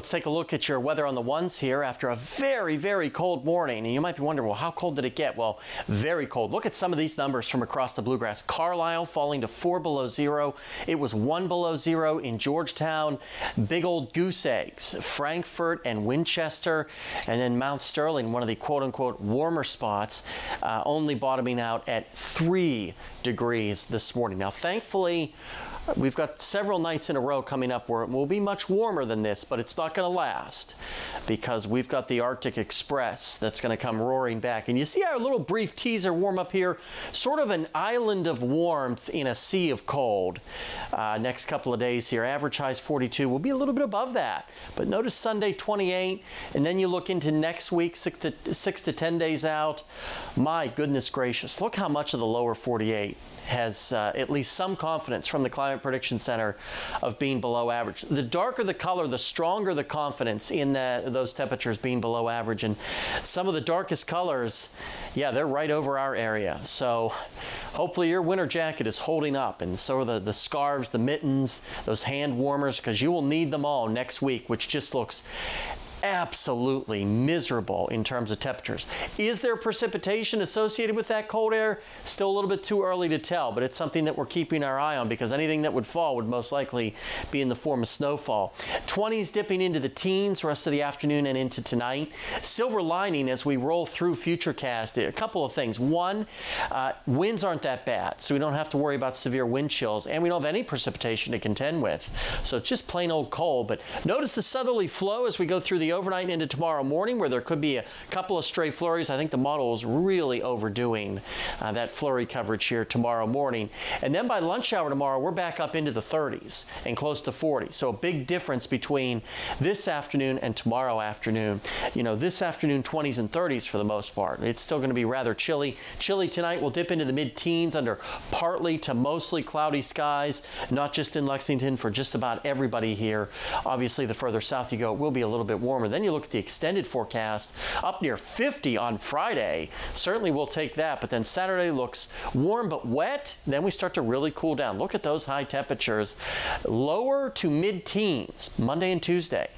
Let's take a look at your weather on the ones here after a very, very cold morning. And you might be wondering, well, how cold did it get? Well, very cold. Look at some of these numbers from across the bluegrass. Carlisle falling to 4 below zero. It was 1 below zero in Georgetown. Big old goose eggs, Frankfort and Winchester. And then Mount Sterling, one of the quote-unquote warmer spots, only bottoming out at 3 degrees this morning. Now, thankfully, we've got several nights in a row coming up where it will be much warmer than this, but it's not going to last because we've got the Arctic Express that's going to come roaring back. And you see our little brief teaser warm up here, sort of an island of warmth in a sea of cold. Next couple of days here, average highs 42. We'll be a little bit above that, but notice Sunday 28, and then you look into next week, 6 to 10 days out. My goodness gracious, look how much of the lower 48 has at least some confidence from the Climate Prediction Center of being below average. The darker the color, the stronger the confidence in those temperatures being below average. And some of the darkest colors, yeah, they're right over our area. So hopefully your winter jacket is holding up, and so are the scarves, the mittens, those hand warmers, because you will need them all next week, which just looks absolutely miserable in terms of temperatures. Is there precipitation associated with that cold air? Still a little bit too early to tell, but it's something that we're keeping our eye on because anything that would fall would most likely be in the form of snowfall. 20s dipping into the teens rest of the afternoon and into tonight. Silver lining as we roll through Futurecast, a couple of things. One, winds aren't that bad, so we don't have to worry about severe wind chills, and we don't have any precipitation to contend with. So it's just plain old cold, but notice the southerly flow as we go through the overnight into tomorrow morning, where there could be a couple of stray flurries. I think the model is really overdoing that flurry coverage here tomorrow morning. And then by lunch hour tomorrow, we're back up into the 30s and close to 40. So a big difference between this afternoon and tomorrow afternoon. You know, this afternoon, 20s and 30s for the most part. It's still going to be rather chilly. Chilly tonight will dip into the mid-teens under partly to mostly cloudy skies, not just in Lexington, for just about everybody here. Obviously, the further south you go, it will be a little bit warmer. Then you look at the extended forecast, up near 50 on Friday. Certainly we'll take that, but then Saturday looks warm but wet. Then we start to really cool down. Look at those high temperatures. Lower to mid-teens Monday and Tuesday.